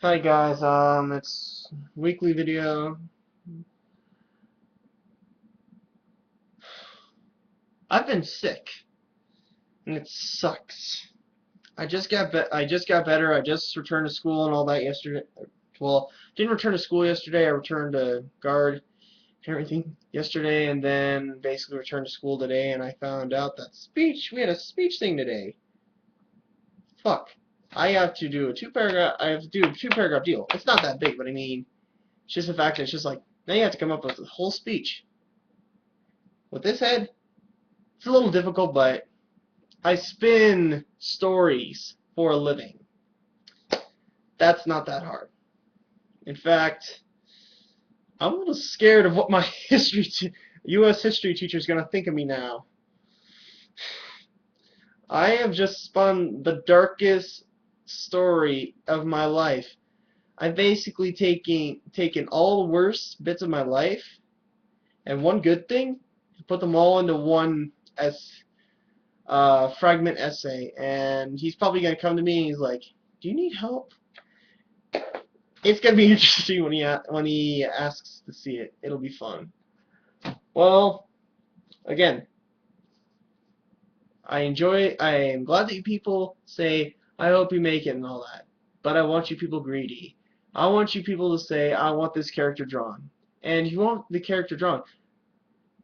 Hi guys, it's weekly video. I've been sick, and it sucks. I just got better. I just returned to school and all that yesterday. Well, didn't return to school yesterday. I returned to guard and everything yesterday, and then basically returned to school today. And I found out that we had a speech thing today. Fuck. I have to do a two paragraph. I have to do a 2 paragraph deal. It's not that big, but I mean, it's just the fact that it's just like now you have to come up with a whole speech with this head. It's a little difficult, but I spin stories for a living. That's not that hard. In fact, I'm a little scared of what my U.S. history teacher is going to think of me now. I have just spun the darkest story of my life. I've basically taken all the worst bits of my life and one good thing, put them all into one as fragment essay, and he's probably gonna come to me and he's like, "Do you need help?" It's gonna be interesting when he asks to see it. It'll be fun. Well, again, I am glad that you people say I hope you make it and all that, but I want you people greedy. I want you people to say I want this character drawn, and if you want the character drawn,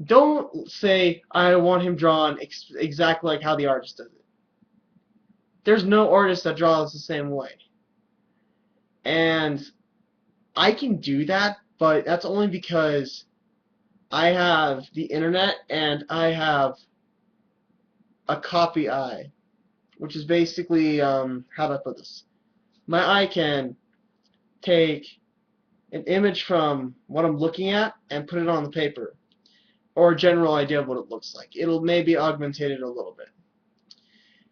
don't say I want him drawn exactly like how the artist does it. There's no artist that draws the same way, and I can do that, but that's only because I have the internet and I have a copy eye, which is basically, how do I put this? My eye can take an image from what I'm looking at and put it on the paper, or a general idea of what it looks like. It'll maybe augment it a little bit.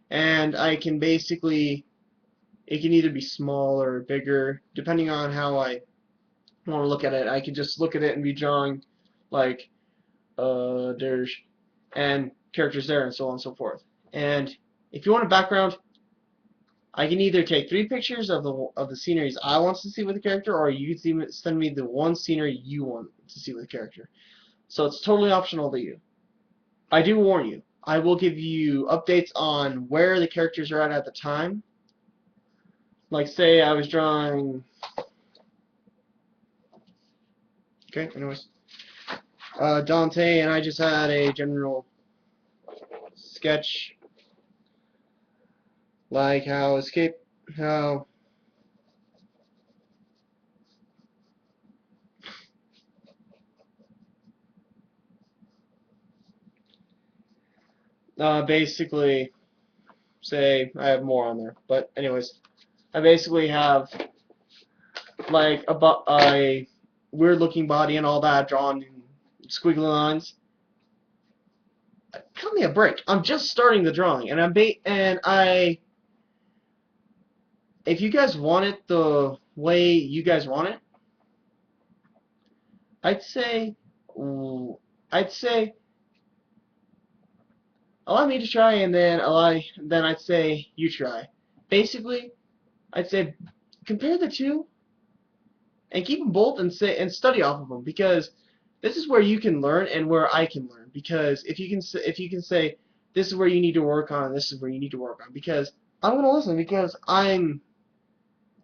And I can basically, it can either be small or bigger, depending on how I want to look at it. I can just look at it and be drawing like there's and characters there and so on and so forth. And if you want a background, I can either take 3 pictures of the sceneries I want to see with the character, or you can send me the one scenery you want to see with the character. So it's totally optional to you. I do warn you, I will give you updates on where the characters are at the time. Like say I was drawing. Okay, anyways, Dante and I just had a general sketch like how basically say I have more on there, but anyways, I basically have like a weird looking body and all that drawn in squiggly lines. Cut me a break. I'm just starting the drawing, and if you guys want it the way you guys want it, I'd say, I'd say allow me to try, and then I'd say you try. Basically, I'd say compare the two and keep them both and study off of them, because this is where you can learn and where I can learn. Because if you can say this is where you need to work on, this is where you need to work on, because I'm gonna listen because I'm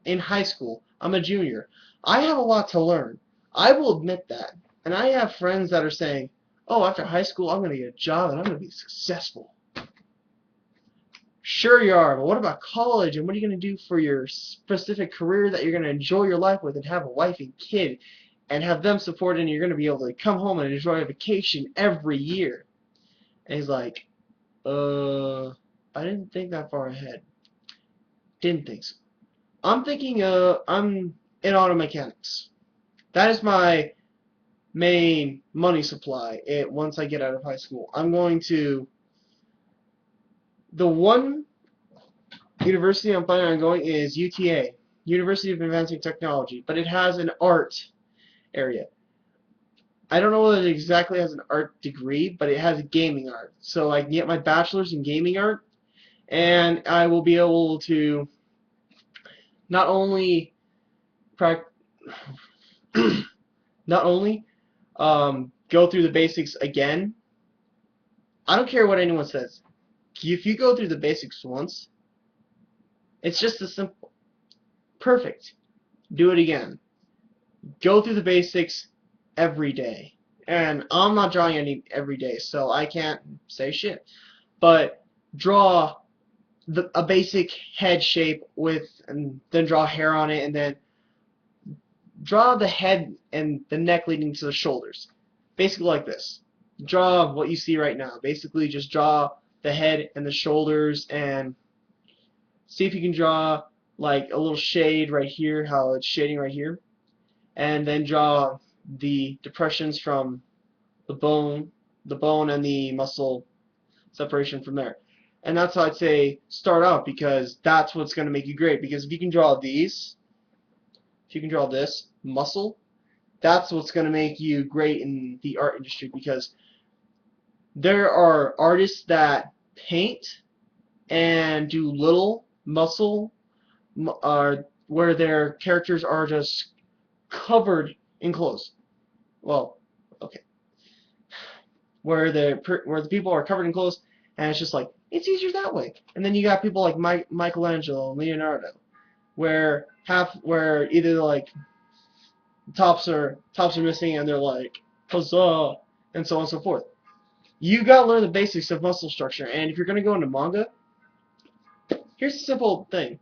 in high school. I'm a junior. I have a lot to learn. I will admit that. And I have friends that are saying, "Oh, after high school, I'm gonna get a job and I'm gonna be successful." Sure you are, but what about college, and what are you going to do for your specific career that you're going to enjoy your life with and have a wife and kid and have them supported, and you're going to be able to come home and enjoy a vacation every year? And he's like, I didn't think that far ahead. Didn't think so. I'm in auto mechanics. That is my main money supply once I get out of high school. I'm going to, the one university I'm planning on going is UTA, University of Advancing Technology, but it has an art area. I don't know whether it exactly has an art degree, but it has gaming art. So I can get my bachelor's in gaming art, and I will be able to not only prac not only go through the basics again. I don't care what anyone says. If you go through the basics once, it's just as simple. Perfect. Do it again. Go through the basics every day. And I'm not drawing any every day, so I can't say shit. But draw a basic head shape and then draw hair on it, and then draw the head and the neck leading to the shoulders. Basically like this. Draw what you see right now. Basically just draw the head and the shoulders, and see if you can draw like a little shade right here, how it's shading right here. And then draw the depressions from the bone and the muscle separation from there. And that's how I'd say start out, because that's what's going to make you great. Because if you can draw these, if you can draw this muscle, that's what's going to make you great in the art industry. Because there are artists that paint and do little muscle where their characters are just covered in clothes. Well, okay. Where the people are covered in clothes, and it's just like, it's easier that way. And then you got people like Michelangelo and Leonardo, where either like tops are missing and they're like huzzah, and so on and so forth. You gotta learn the basics of muscle structure. And if you're gonna go into manga, here's a simple thing: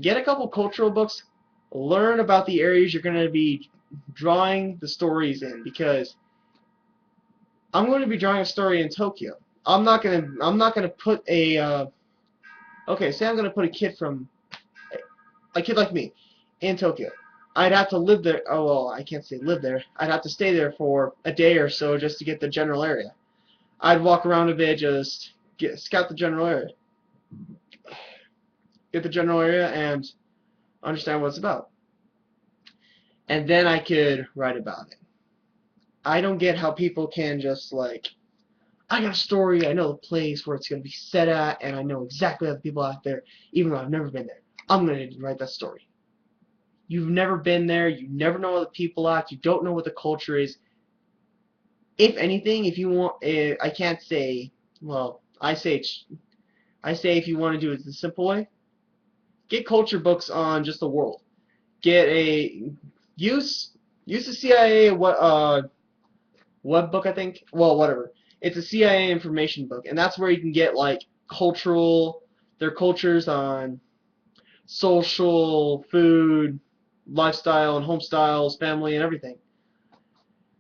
get a couple cultural books, learn about the areas you're gonna be drawing the stories in. Because I'm going to be drawing a story in Tokyo. I'm not gonna put a okay, say I'm gonna put a kid like me in Tokyo. I'd have to live there. Oh well, I can't say live there. I'd have to stay there for a day or so just to get the general area. I'd walk around a bit, just scout the general area, get the general area, and understand what it's about. And then I could write about it. I don't get how people can just like, I got a story, I know the place where it's going to be set at, and I know exactly how the people out there, even though I've never been there. I'm going to write that story. You've never been there, you never know how the people act, you don't know what the culture is. If anything, if you want, I can't say, well, I say if you want to do it the simple way, get culture books on just the world. Use the CIA web book, I think. Well, whatever. It's a CIA information book, and that's where you can get like their cultures on social, food, lifestyle, and home styles, family, and everything,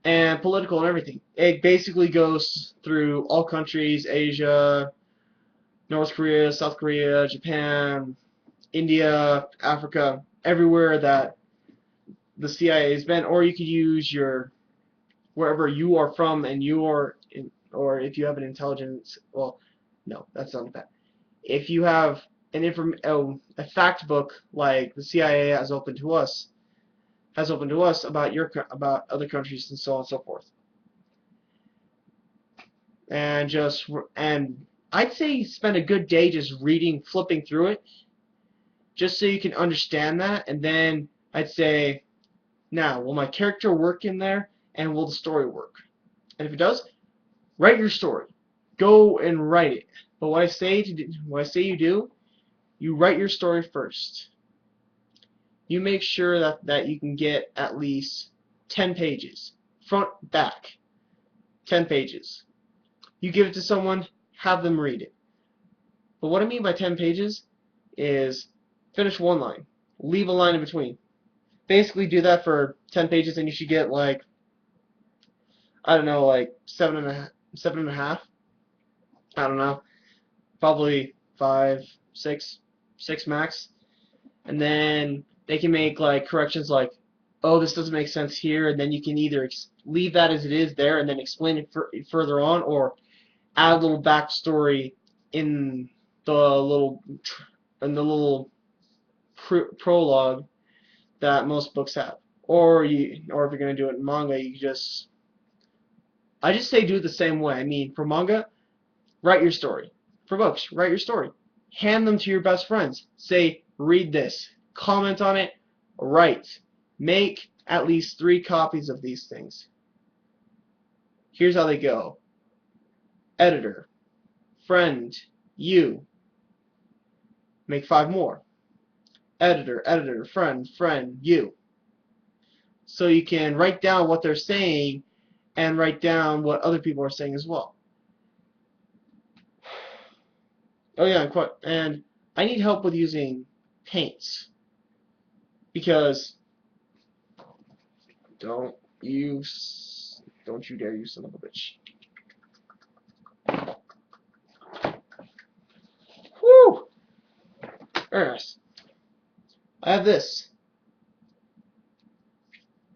and political and everything. It basically goes through all countries: Asia, North Korea, South Korea, Japan, India, Africa, everywhere that the CIA has been. Or you could use wherever you are from, and or if you have an intelligence, well, no, that's not bad. If you have a fact book like the CIA has opened to us about other countries and so on and so forth. And I'd say spend a good day just flipping through it, just so you can understand that. And then I'd say, now, will my character work in there, and will the story work? And if it does, write your story. Go and write it. But what I say you do, you write your story first. You make sure that you can get at least 10 pages, front, back, 10 pages. You give it to someone, have them read it. But what I mean by 10 pages is finish one line, leave a line in between. Basically do that for 10 pages, and you should get like, I don't know, like 7.5. I don't know, probably 5, 6 max. And then they can make like corrections like, oh, this doesn't make sense here, and then you can either leave that as it is there and then explain it further on, or add a little backstory in the little prologue that most books have. Or if you're gonna do it in manga, I just say do it the same way. I mean, for manga, write your story. For books, write your story. Hand them to your best friends. Say, read this. Comment on it. Right. Make at least 3 copies of these things. Here's how they go. Editor, friend, you. Make 5 more. Editor, editor, friend, friend, you. So you can write down what they're saying and write down what other people are saying as well. Oh yeah, and I need help with using paints because don't you dare you son of a bitch. Whew! Very nice. I have this.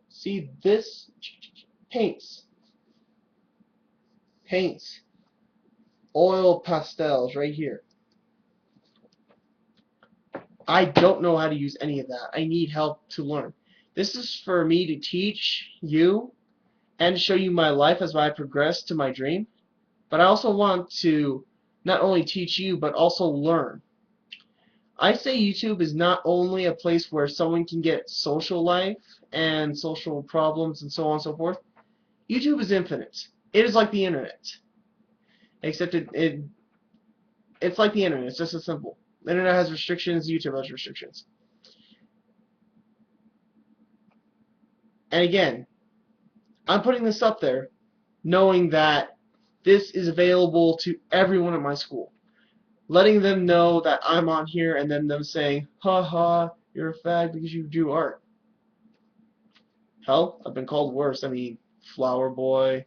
See this? Paints. Paints. Oil pastels right here. I don't know how to use any of that. I need help to learn. This is for me to teach you and show you my life as I progress to my dream. But I also want to not only teach you, but also learn. I say YouTube is not only a place where someone can get social life and social problems and so on and so forth. YouTube is infinite. It is like the internet. Except it's like the internet. It's just as simple. The internet has restrictions. YouTube has restrictions. And again, I'm putting this up there knowing that this is available to everyone at my school. Letting them know that I'm on here and then them saying, ha ha, you're a fag because you do art. Hell, I've been called worse. I mean, flower boy.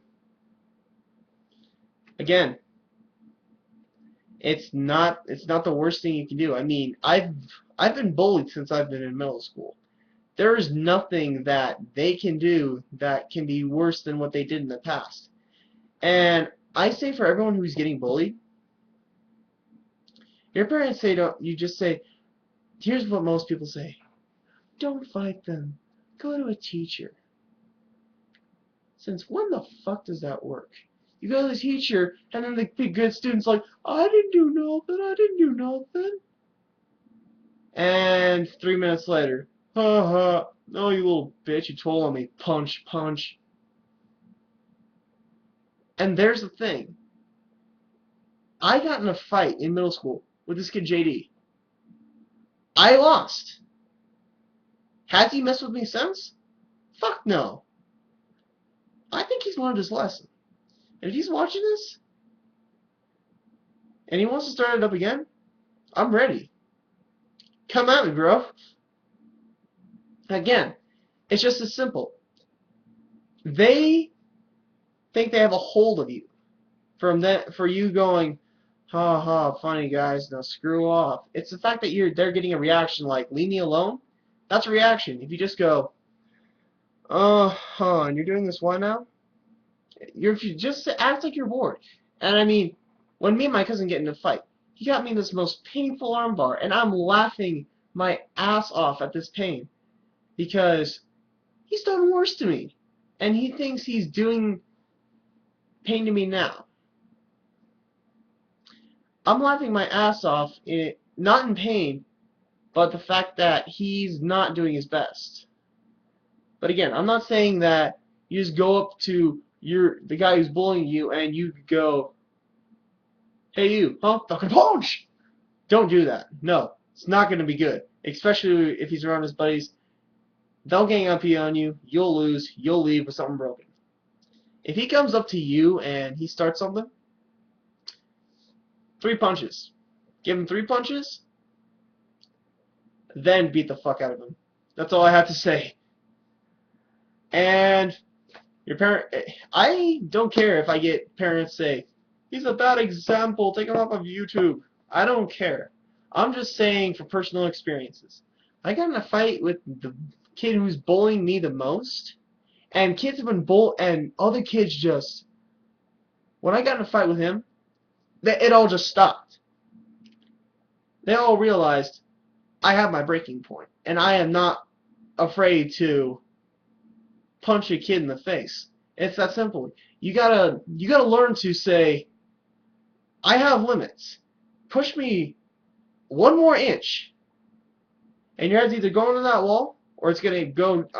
Again, it's not the worst thing you can do. I mean, I've been bullied since I've been in middle school. There is nothing that they can do that can be worse than what they did in the past. And I say for everyone who's getting bullied, your parents say you just say, here's what most people say. Don't fight them. Go to a teacher. Since when the fuck does that work? You go to the teacher, and then the good student's like, I didn't do nothing, I didn't do nothing. And 3 minutes later, ha ha, oh you little bitch, you told on me, punch, punch. And there's the thing. I got in a fight in middle school with this kid JD. I lost. Has he messed with me since? Fuck no. I think he's learned his lesson. And if he's watching this, and he wants to start it up again, I'm ready. Come at me, bro. Again, it's just as simple. They think they have a hold of you. For you going, ha ha, funny guys, now screw off. It's the fact that they're getting a reaction like, leave me alone. That's a reaction. If you just go, and you're doing this why now? If you just act like you're bored. And I mean, when me and my cousin get in a fight, he got me in this most painful armbar, and I'm laughing my ass off at this pain because he's done worse to me, and he thinks he's doing pain to me now. I'm laughing my ass off, not in pain, but the fact that he's not doing his best. But again, I'm not saying that you just go up to the guy who's bullying you and you go, hey you, huh? Fucking punch! Don't do that. No, it's not going to be good. Especially if he's around his buddies. They'll gang up on you, you'll lose, you'll leave with something broken. If he comes up to you and he starts something, 3 punches. Give him 3 punches, then beat the fuck out of him. That's all I have to say. And I don't care if I get parents say, he's a bad example, take him off of YouTube. I don't care. I'm just saying for personal experiences. I got in a fight with the kid who's bullying me the most, and kids have been and other kids just, when I got in a fight with him, it all just stopped. They all realized I have my breaking point, and I am not afraid to punch a kid in the face. It's that simple. You gotta learn to say, I have limits. Push me 1 more inch, and your head's either going to that wall or it's gonna go to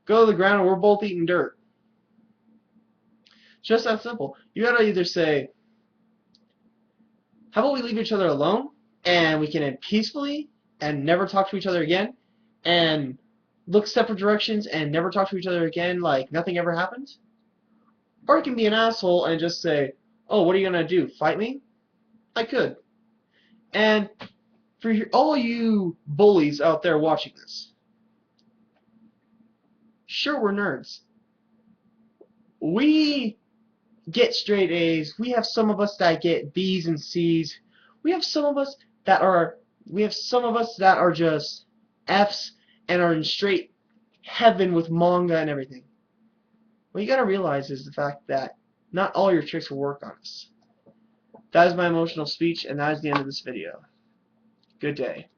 the ground, and we're both eating dirt. Just that simple. You gotta either say, how about we leave each other alone, and we can end peacefully and never talk to each other again, and look separate directions and never talk to each other again like nothing ever happened? Or you can be an asshole and just say, oh, what are you gonna do? Fight me? I could. And for all you bullies out there watching this, sure, we're nerds. We get straight A's. We have some of us that get B's and C's. We have some of us that are just F's and are in straight heaven with manga and everything. What you gotta realize is the fact that not all your tricks will work on us. That is my emotional speech, and that is the end of this video. Good day.